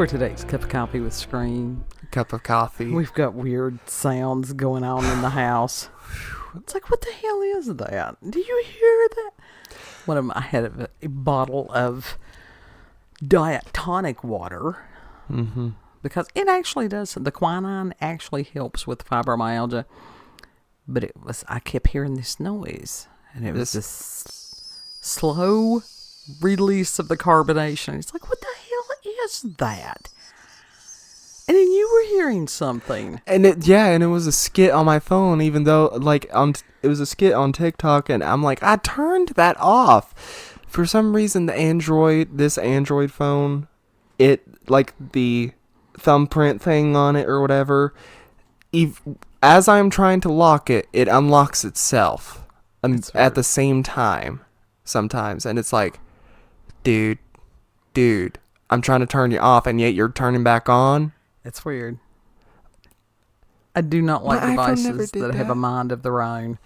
for today's Cup of Coffee with Scream. Cup of coffee. We've got weird sounds going on in the house. It's like, what the hell is that? Do you hear that? I had a bottle of diet tonic water. Mm-hmm. Because it actually does. The quinine actually helps with fibromyalgia. But I kept hearing this noise. And it was this slow release of the carbonation. It's like, what the hell is that? And then you were hearing something. And it was a skit on my phone, even though it was a skit on TikTok, and I'm like, I turned that off. For some reason, this Android phone, the thumbprint thing on it or whatever, as I'm trying to lock it, it unlocks itself at the same time sometimes. And it's like, dude, I'm trying to turn you off, and yet you're turning back on. It's weird. I do not like devices that have a mind of their own.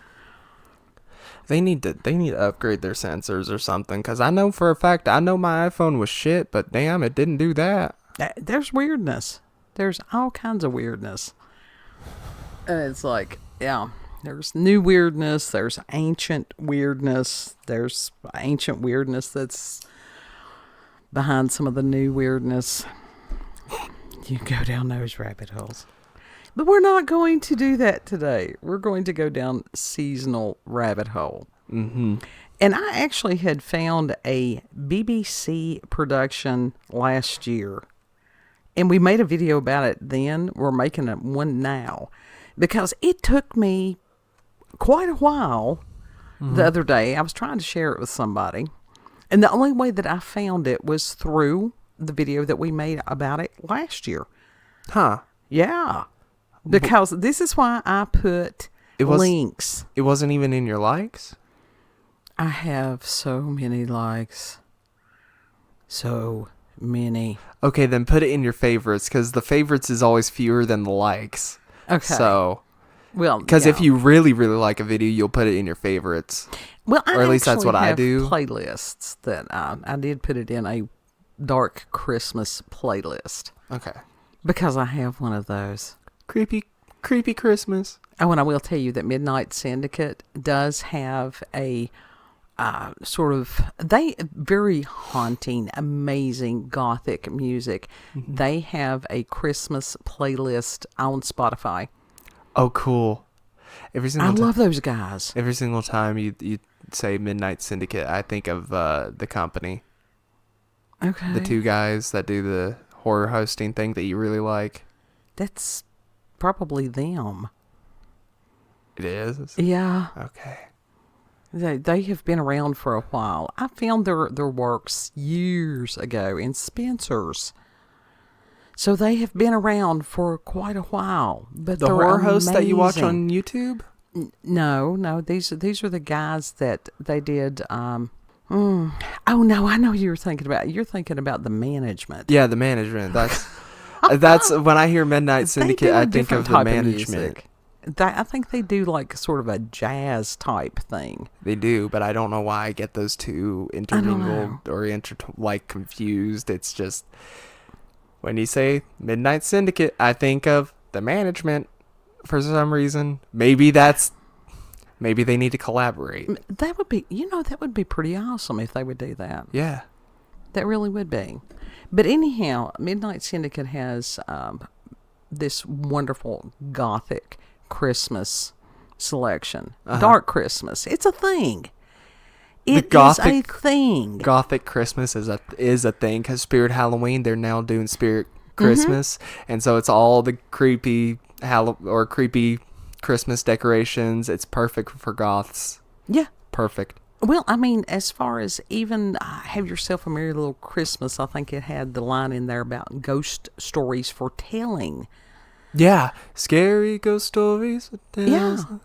They need to upgrade their sensors or something, because I know for a fact, my iPhone was shit, but damn, it didn't do that. There's weirdness. There's all kinds of weirdness. And it's like, yeah, there's new weirdness. There's ancient weirdness. There's ancient weirdness that's behind some of the new weirdness. You go down those rabbit holes. But we're not going to do that today. We're going to go down seasonal rabbit hole. Mm-hmm. And I actually had found a BBC production last year. And we made a video about it then. We're making one now. Because it took me quite a while the other day. I was trying to share it with somebody. And the only way that I found it was through the video that we made about it last year. Huh. Yeah. Because this is why I put links. It wasn't even in your likes? I have so many likes. So many. Okay, then put it in your favorites, because the favorites is always fewer than the likes. Okay. So, well, because if you really, really like a video, you'll put it in your favorites. Well, or at least that's what I do. Playlists that I did put it in a dark Christmas playlist. Okay. Because I have one of those. Creepy Christmas. Oh, and I will tell you that Midnight Syndicate does have a very haunting, amazing gothic music. Mm-hmm. They have a Christmas playlist on Spotify. Oh, cool. I love those guys. Every single time you say Midnight Syndicate, I think of The Company. Okay. The two guys that do the horror hosting thing that you really like. That's probably them. It is? Yeah. Okay. They have been around for a while. I found their works years ago in Spencer's. So they have been around for quite a while. But the horror hosts that you watch on YouTube? No. These are the guys that they did. Oh no, I know who you're thinking about. You're thinking about The Management. Yeah, The Management. That's when I hear Midnight Syndicate, I think of The Management. I think they do like sort of a jazz type thing. They do, but I don't know why I get those two intermingled or confused. It's just when you say Midnight Syndicate, I think of The Management for some reason. Maybe they need to collaborate. That would be pretty awesome if they would do that. Yeah. That really would be. But anyhow, Midnight Syndicate has this wonderful gothic Christmas selection. Dark Christmas. It's a thing. It is a thing. Gothic Christmas is a thing, because Spirit Halloween, they're now doing Spirit Christmas. Mm-hmm. And so it's all the creepy Christmas decorations. It's perfect for goths. Yeah. Perfect. Well, I mean, as far as even Have Yourself a Merry Little Christmas, I think it had the line in there about ghost stories for telling. Yeah. Scary ghost stories for tales. Yeah.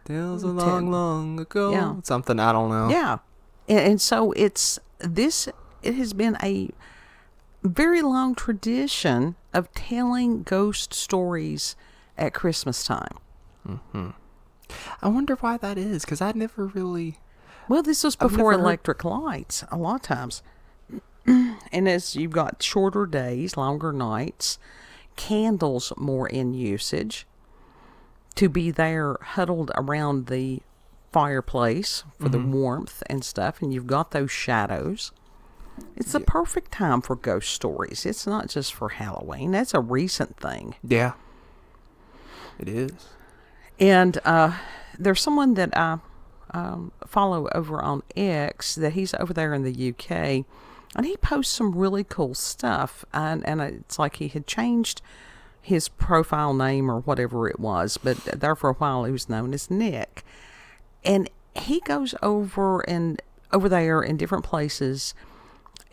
Tales a long ago. Yeah. Something, I don't know. Yeah. And so it has been a very long tradition of telling ghost stories at Christmas time. Mm-hmm. I wonder why that is, because I never really... Well, this was before electric lights, a lot of times. And as you've got shorter days, longer nights, candles more in usage, to be there huddled around the fireplace for the warmth and stuff, and you've got those shadows. It's the perfect time for ghost stories. It's not just for Halloween. That's a recent thing. Yeah. It is. And there's someone that I follow over on X, that he's over there in the UK, and he posts some really cool stuff. And it's like he had changed his profile name or whatever it was, but there for a while he was known as Nick. And he goes over there in different places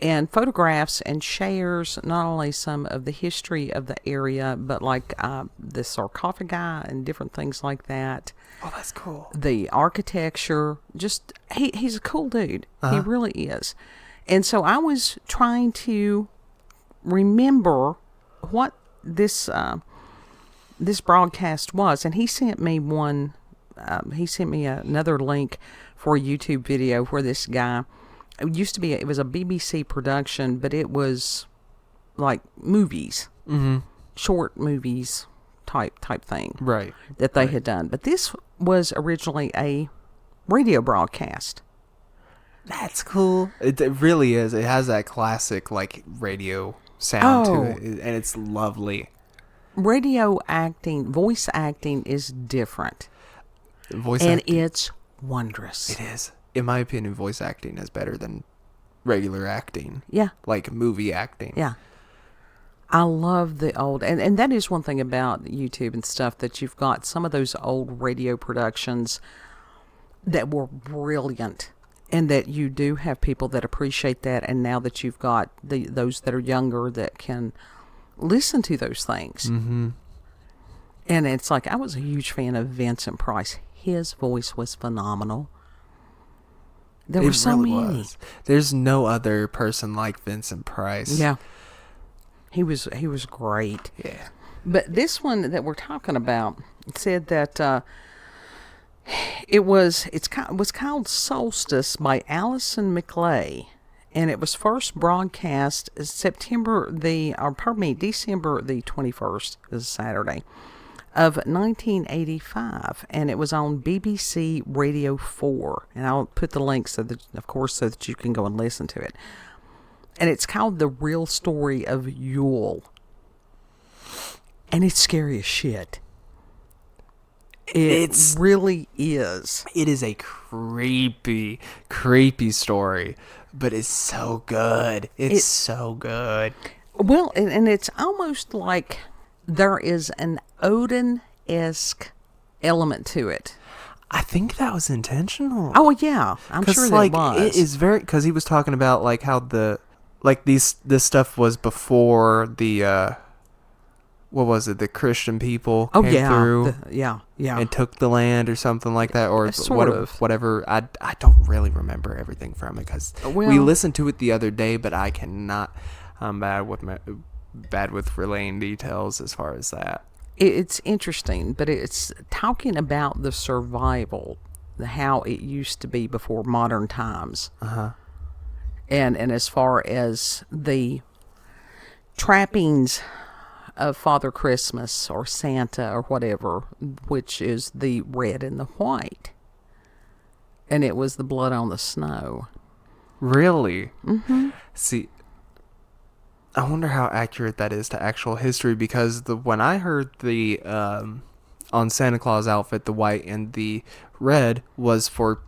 and photographs and shares not only some of the history of the area, but like the sarcophagi and different things like that. Oh, that's cool. The architecture, just he's a cool dude. He really is. And so I was trying to remember what this broadcast was, and he sent me one. He sent me another link for a YouTube video where this guy, it was a BBC production, but it was like movies, short movies type thing, right? That they had done. But this was originally a radio broadcast. That's cool. It really is. It has that classic like radio sound to it, and it's lovely. Radio acting, voice acting is different. It's wondrous. It is. In my opinion, voice acting is better than regular acting. Yeah. Like movie acting. Yeah. I love the old, and that is one thing about YouTube and stuff, that you've got some of those old radio productions that were brilliant, and that you do have people that appreciate that, and now that you've got those that are younger that can listen to those things. Mm-hmm. And it's like, I was a huge fan of Vincent Price. His voice was phenomenal. There were so many. There's no other person like Vincent Price. Yeah. He was great. Yeah. But this one that we're talking about said that it was called Solstice by Alison Mcleay, and it was first broadcast December the 21st, is Saturday, of 1985, and it was on BBC Radio 4, and I'll put the link so that you can go and listen to it. And it's called The Real Story of Yule. And it's scary as shit. It really is. It is a creepy story, but it's so good. It's so good. Well, and it's almost like there is an Odin-esque element to it. I think that was intentional. Oh, yeah. I'm sure that was. It is very, because he was talking about like how this stuff was before the what was it, the Christian people came through and took the land or something like that, or whatever. I don't really remember everything from it, because we listened to it the other day, but I cannot. I'm bad with relaying details as far as that. It's interesting, but it's talking about the survival, how it used to be before modern times. And as far as the trappings of Father Christmas or Santa or whatever, which is the red and the white. And it was the blood on the snow. Really? Mm-hmm. See, I wonder how accurate that is to actual history, because when I heard the on Santa Claus outfit, the white and the red was for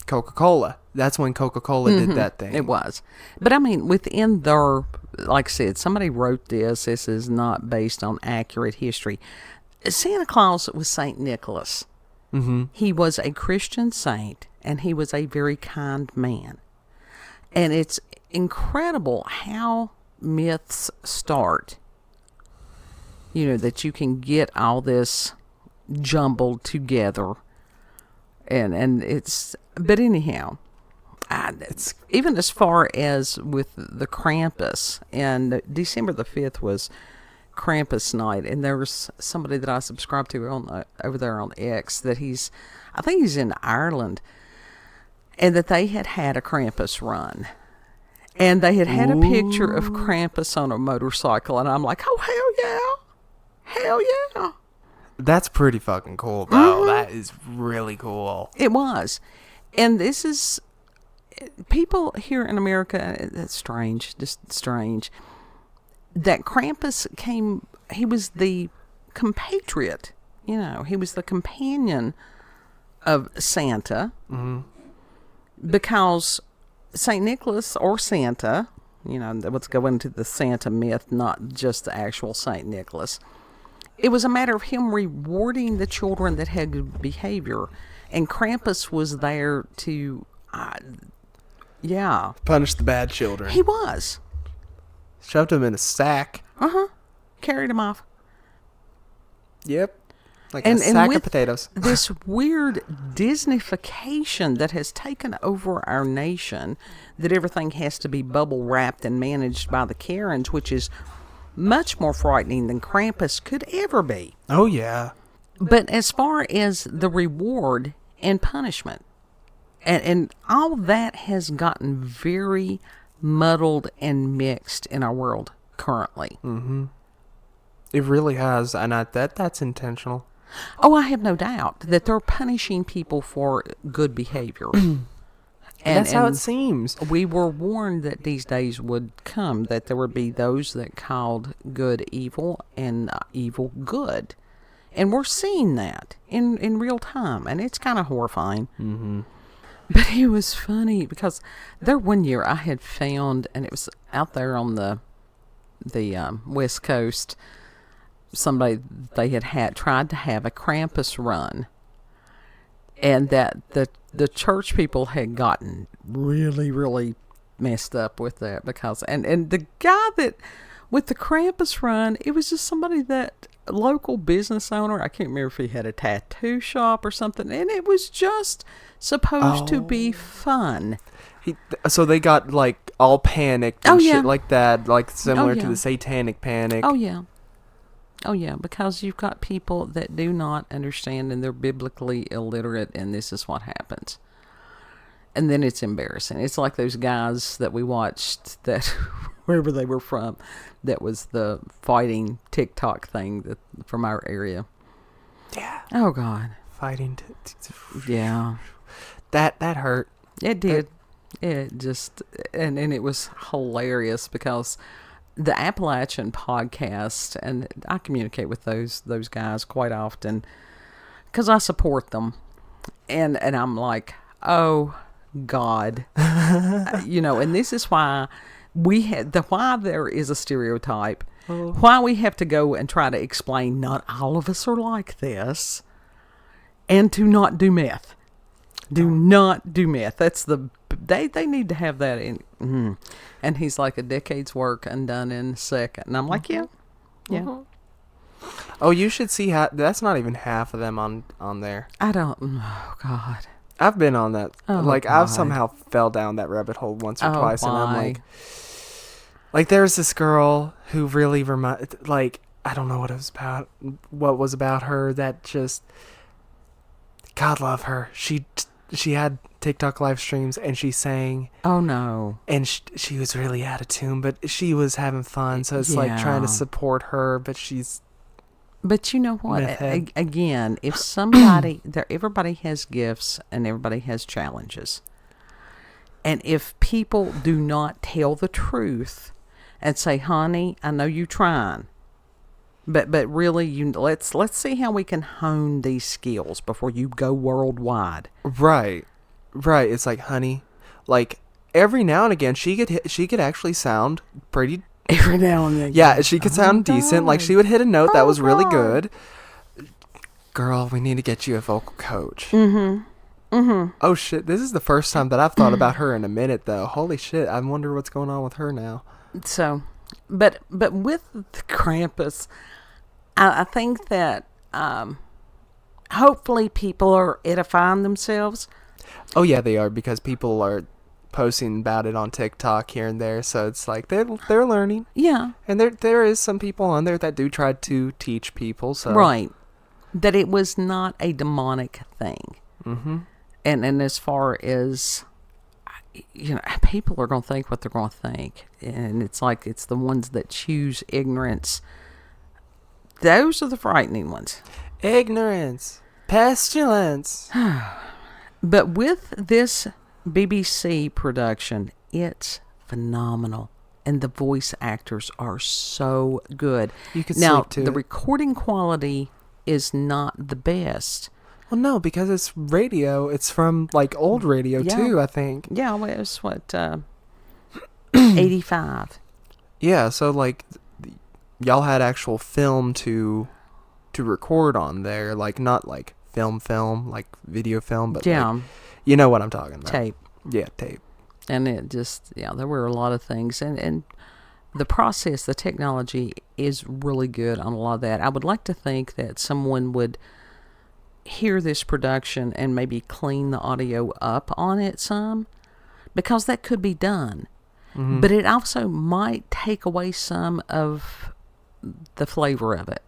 Coca-Cola. That's when Coca-Cola did that thing. It was. But I mean, within their, like I said, somebody wrote this. This is not based on accurate history. Santa Claus was St. Nicholas. Mm-hmm. He was a Christian saint, and he was a very kind man. And it's incredible how myths start. You know, that you can get all this jumbled together. And it's, but anyhow, it's even as far as with the Krampus, and December the 5th was Krampus night, and there was somebody that I subscribed to over there on X that I think he's in Ireland, and that they had a Krampus run, And they had a picture of Ooh. Krampus on a motorcycle, and I'm like, oh, hell yeah. Hell yeah. That's pretty fucking cool, though. Mhm. That is really cool. It was. And this is, people here in America, it's strange, just strange, that Krampus came, he was the compatriot, he was the companion of Santa, because St. Nicholas or Santa, let's go into the Santa myth, not just the actual St. Nicholas. It was a matter of him rewarding the children that had good behavior. And Krampus was there to, Punish the bad children. He was. Shoved them in a sack. Carried him off. Yep. Like a sack of potatoes. This weird Disneyfication that has taken over our nation, that everything has to be bubble wrapped and managed by the Karens, which is much more frightening than Krampus could ever be. Oh, yeah. But as far as the reward and punishment, and all that has gotten very muddled and mixed in our world currently. Mm-hmm. It really has, and that's intentional. Oh, I have no doubt that they're punishing people for good behavior. That's how it seems. We were warned that these days would come, that there would be those that called good evil and evil good. And we're seeing that in real time, and it's kind of horrifying. Mm-hmm. But it was funny because there one year I had found, and it was out there on the West Coast, somebody, they had tried to have a Krampus run, and that the church people had gotten really, really messed up with that, because and the guy that with the Krampus run, it was just somebody that local business owner. I can't remember if he had a tattoo shop or something, and it was just supposed to be fun. So they got like all panicked and shit like that, like similar to the satanic panic. Oh yeah, because you've got people that do not understand, and they're biblically illiterate, and this is what happens. And then it's embarrassing. It's like those guys that we watched, that wherever they were from, that was the fighting TikTok thing from our area. Yeah. Oh God. Fighting. Yeah. That hurt. It did. It just, and it was hilarious because the Appalachian podcast, and I communicate with those guys quite often because I support them, and I'm like, oh God, and this is why why there is a stereotype, why we have to go and try to explain not all of us are like this, and to not do meth. Do not do meth. That's they need to have that in. And he's like, a decade's work undone in a second. And I'm like, yeah. Oh, you should see that's not even half of them on there. I don't. Oh God. I've been on that. Oh, like God. I've somehow fell down that rabbit hole once or twice, why? and I'm like there's this girl who really I don't know what it was about. What was about her that just, God love her. She had TikTok live streams, and she sang. Oh no. And she was really out of tune, but she was having fun. So it's like trying to support her, but she's. But you know what? Again, if somebody everybody has gifts and everybody has challenges, and if people do not tell the truth and say, "Honey, I know you trying," but really, let's see how we can hone these skills before you go worldwide. Right. It's like, honey, like every now and again, she could actually sound pretty. Every now and then. Yeah, she could sound decent. Like she would hit a note that was really good. Girl, we need to get you a vocal coach. Oh shit, this is the first time that I've thought about her in a minute, though. Holy shit, I wonder what's going on with her now. So, but with the Krampus, I think that hopefully people are edifying themselves. Oh yeah, they are, because people are posting about it on TikTok here and there, so it's like they're learning. Yeah. And there is some people on there that do try to teach people, so right, that it was not a demonic thing. And as far as people are going to think what they're going to think. And it's like, it's the ones that choose ignorance. Those are the frightening ones. Ignorance. Pestilence. But with this BBC production, it's phenomenal. And the voice actors are so good. You could now, sleep to the it. recording quality is not the best. Well, no, because it's radio. It's from, like, old radio, too, I think. Yeah, well, it's what, 85. Yeah, so, like, y'all had actual film to record on there. Like, not, like, film, like, video film, but, like, you know what I'm talking about. Tape. Yeah, tape. And it just, there were a lot of things. And the process, the technology is really good on a lot of that. I would like to think that someone would hear this production and maybe clean the audio up on it some, because that could be done. Mm-hmm. But it also might take away some of the flavor of it,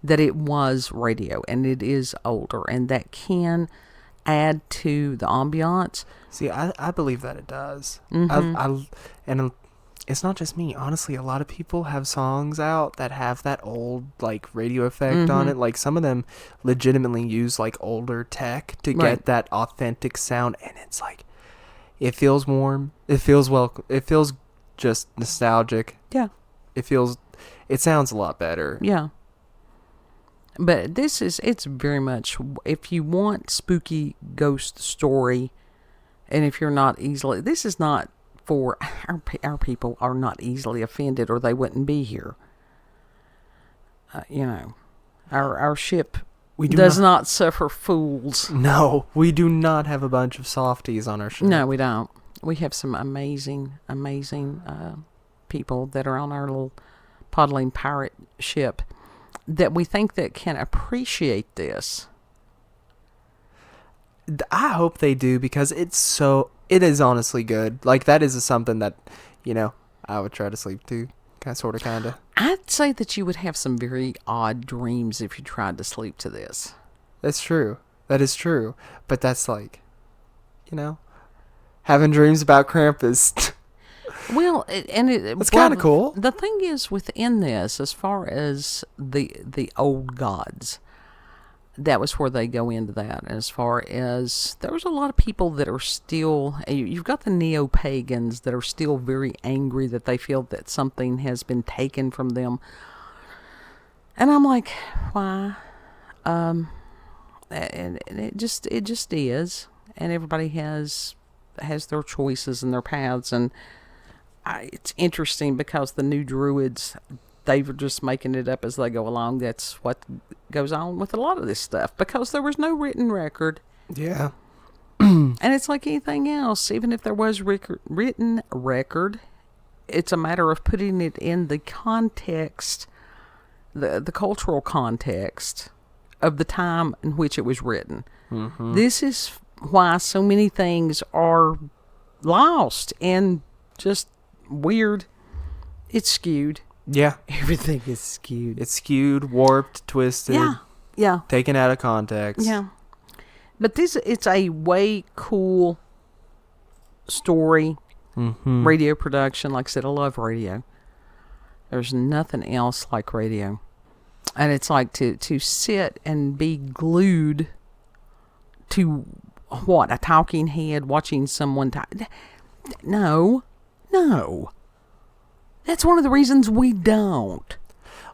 that it was radio and it is older, and that can add to the ambiance. See, I believe that it does. Mm-hmm. And it's not just me. Honestly, a lot of people have songs out that have that old, like, radio effect on it. Like, some of them legitimately use, like, older tech to get that authentic sound. And it's like, it feels warm. It feels it feels just nostalgic. Yeah. It sounds a lot better. Yeah. But it's very much, if you want spooky ghost story, and if you're not easily, this is not for, our people are not easily offended, or they wouldn't be here. Our ship does not suffer fools. No, we do not have a bunch of softies on our ship. No, we don't. We have some amazing people that are on our little paddling pirate ship that we think that can appreciate this. I hope they do, because it is honestly good. Like, that is something that, I would try to sleep to. Kind of. I'd say that you would have some very odd dreams if you tried to sleep to this. That's true. That is true. But that's like, having dreams about Krampus. Well, it's kind of cool. The thing is, within this, as far as the old gods, that was where they go into that. As far as, there's a lot of people that are still, you've got the neo-pagans that are still very angry that they feel that something has been taken from them. And I'm like, why? And it just is. And everybody has their choices and their paths. And it's interesting because the new druids, they were just making it up as they go along. That's what goes on with a lot of this stuff, because there was no written record. Yeah. And it's like anything else. Even if there was written record, it's a matter of putting it in the context, the cultural context of the time in which it was written. Mm-hmm. This is why so many things are lost and just weird. It's skewed. Yeah. Everything is skewed. It's skewed, warped, twisted. Yeah. Taken out of context. Yeah. But it's a way cool story, radio production. Like I said, I love radio. There's nothing else like radio. And it's like to sit and be glued to a talking head watching someone No. That's one of the reasons we don't.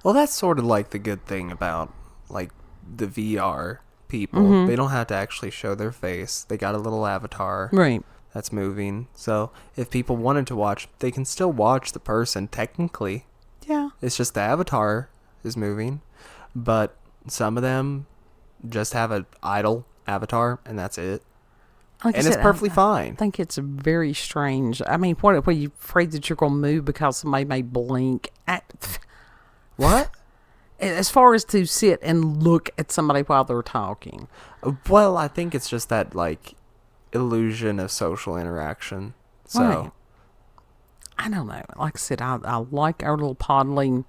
Well, that's sort of like the good thing about, like, the VR people. Mm-hmm. They don't have to actually show their face. They got a little avatar that's moving. So if people wanted to watch, they can still watch the person technically. Yeah. It's just the avatar is moving. But some of them just have an idle avatar, and that's it. Like and it's perfectly fine. I think it's very strange. I mean, what are you afraid that you're going to move because somebody may blink? What? As far as to sit and look at somebody while they're talking. Well, I think it's just that, like, illusion of social interaction. So, right. I don't know. Like I said, I like our little paddling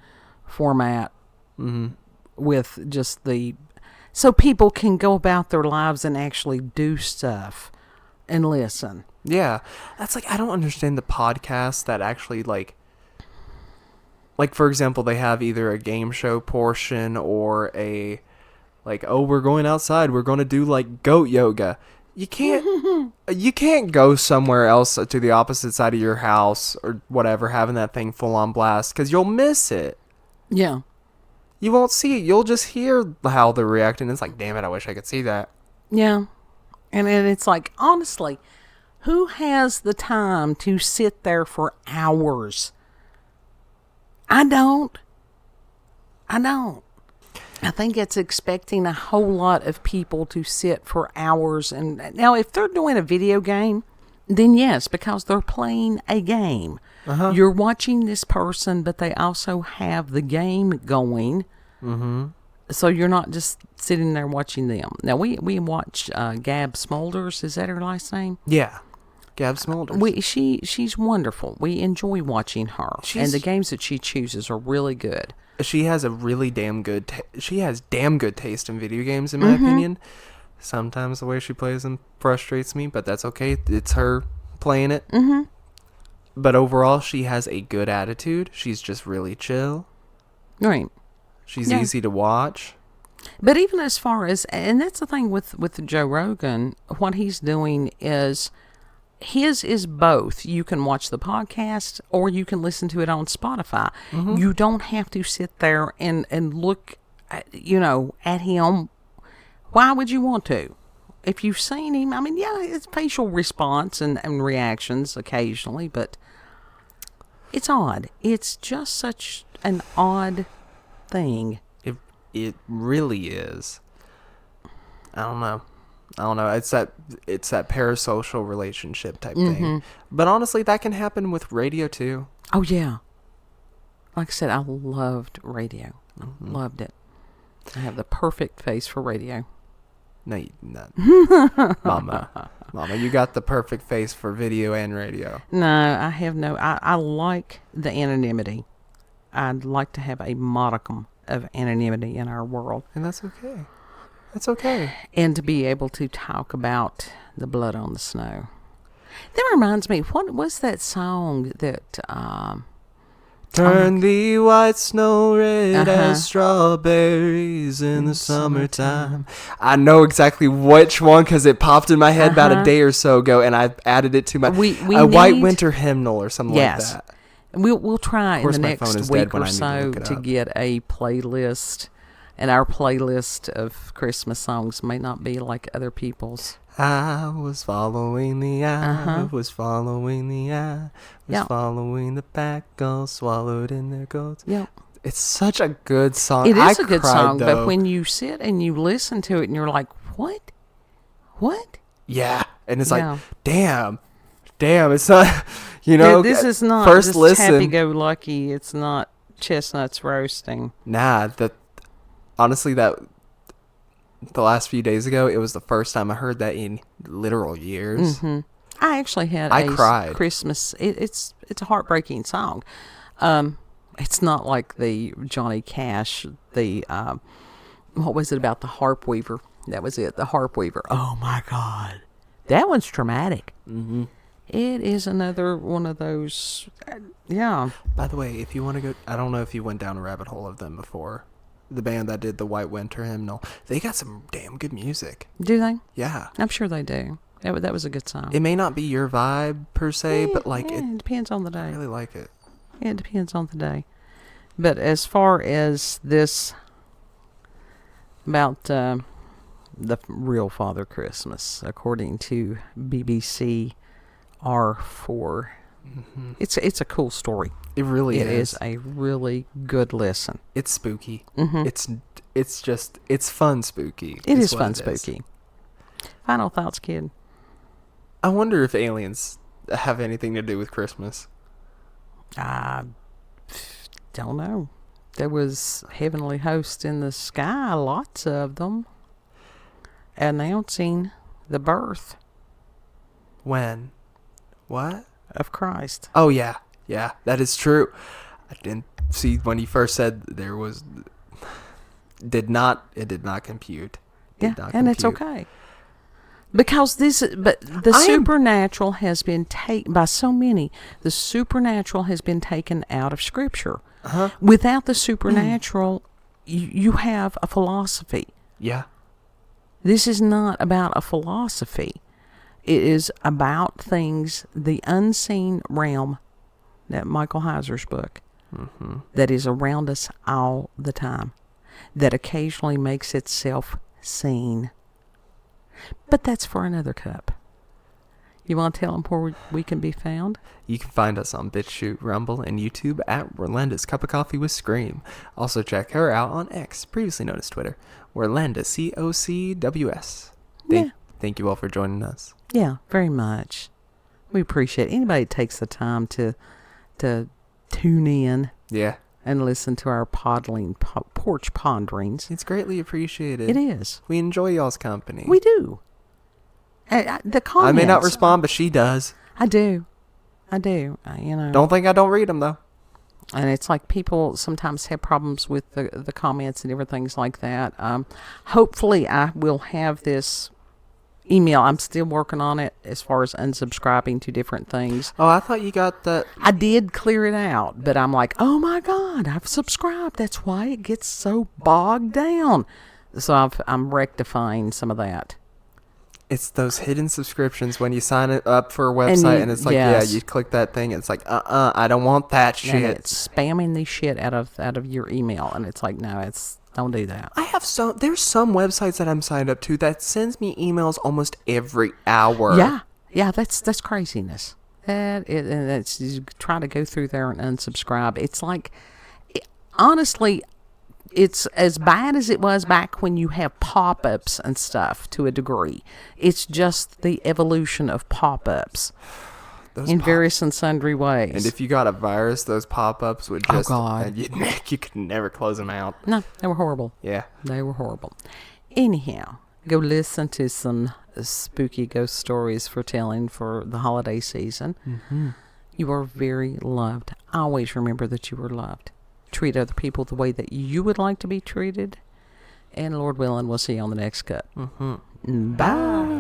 format with just so people can go about their lives and actually do stuff and listen. Yeah. That's like, I don't understand the podcasts that actually like, for example, they have either a game show portion or a, like, oh, we're going outside, we're going to do like goat yoga. You can't go somewhere else to the opposite side of your house or whatever, having that thing full on blast, because you'll miss it. Yeah. You won't see it. You'll just hear how they're reacting. It's like, damn it, I wish I could see that. Yeah. And it's like, honestly, who has the time to sit there for hours? I don't. I think it's expecting a whole lot of people to sit for hours. And now, if they're doing a video game, then yes, because they're playing a game. Uh-huh. You're watching this person, but they also have the game going. Mm-hmm. So you're not just sitting there watching them. Now, we watch Gab Smulders. Is that her last name? Yeah. Gab Smulders. She's wonderful. We enjoy watching her. And the games that she chooses are really good. She has a really damn good she has damn good taste in video games, in my opinion. Sometimes the way she plays them frustrates me, but that's okay. It's her playing it. Mm-hmm. But overall, she has a good attitude. She's just really chill. Right. She's easy to watch. But even as far as, and that's the thing with Joe Rogan, what he's doing is, his is both. You can watch the podcast or you can listen to it on Spotify. Mm-hmm. You don't have to sit there and look at, at him. Why would you want to? If you've seen him, I mean, yeah, it's facial response and reactions occasionally, but it's odd. It's just such an odd thing. It really is. I don't know. It's that parasocial relationship type thing. But honestly, that can happen with radio too. Oh yeah. Like I said, I loved radio. Loved it. I have the perfect face for radio. No, you not. Mama, you got the perfect face for video and radio. No, I have no. I like the anonymity. I'd like to have a modicum of anonymity in our world. And that's okay. That's okay. And to be able to talk about the blood on the snow. That reminds me, what was that song that... Turn the white snow red as strawberries in the summertime. I know exactly which one because it popped in my head about a day or so ago, and I added it to my white winter hymnal or something like that. We'll try in the next week or so to get a playlist, and our playlist of Christmas songs may not be like other people's. I was following the eye, was following the eye, was following the pack, all swallowed in their goats. Yep. It's such a good song. It is a good song, but when you sit and you listen to it and you're like, what? What? Yeah. And it's like, damn, it's not, this is not first just listen. Happy-go-lucky. It's not chestnuts roasting. Nah, honestly, the last few days ago, it was the first time I heard that in literal years. Mm-hmm. I actually had cried. Christmas. It's a heartbreaking song. It's not like the Johnny Cash, what was it about the harp weaver? That was it, the harp weaver. Oh my God. That one's traumatic. Mm-hmm. It is another one of those, yeah. By the way, if you want to go, I don't know if you went down a rabbit hole of them before. The band that did the White Winter Hymnal, they got some damn good music. Do they? Yeah. I'm sure they do. That was a good song. It may not be your vibe per se, but it depends on the day. I really like it. Yeah, it depends on the day. But as far as this about the real Father Christmas, according to BBC R4, it's a cool story. It really is. It is a really good listen. It's spooky. Mm-hmm. It's fun spooky. It is fun spooky. Final thoughts, kid? I wonder if aliens have anything to do with Christmas. I don't know. There was heavenly hosts in the sky, lots of them, announcing the birth. When? What? Of Christ. Oh, yeah. Yeah, that is true. I didn't see when you first said there was... It did not compute. And it's okay. Because the supernatural has been taken by so many. The supernatural has been taken out of Scripture. Without the supernatural, you have a philosophy. Yeah. This is not about a philosophy. It is about things, the unseen realm, that Michael Heiser's book, that is around us all the time, that occasionally makes itself seen. But that's for another cup. You want to tell them where we can be found? You can find us on BitChute, Rumble, and YouTube at Relenda's Cup of Coffee with Scream. Also check her out on X, previously known as Twitter, Relenda, COCWS. Thank you all for joining us. Yeah, very much. We appreciate anybody that takes the time to tune in. Yeah. And listen to our porch ponderings. It's greatly appreciated. It is. We enjoy y'all's company. We do. The comments. I may not respond, but she does. I do. You know. Don't think I don't read them, though. And it's like people sometimes have problems with the comments and everything like that. Hopefully I will have this email. I'm still working on it as far as unsubscribing to different things. Oh, I thought you got that. I did clear it out, but I'm like, oh my God, I've subscribed. That's why it gets so bogged down. So I'm rectifying some of that. It's those hidden subscriptions when you sign it up for a website and it's like, yes. Yeah, you click that thing. And it's like, I don't want that shit. And it's spamming the shit out of your email. And it's like, no, don't do that. There's some websites that I'm signed up to that sends me emails almost every hour. Yeah, that's craziness. It's you try to go through there and unsubscribe. It's like, honestly, it's as bad as it was back when you have pop-ups and stuff to a degree. It's just the evolution of pop-ups in various and sundry ways. And if you got a virus, those pop-ups would just... Oh, God. You could never close them out. No, they were horrible. Yeah. They were horrible. Anyhow, go listen to some spooky ghost stories for telling for the holiday season. Mm-hmm. You are very loved. Always remember that you are loved. Treat other people the way that you would like to be treated. And Lord willing, we'll see you on the next cup. Mm-hmm. Bye.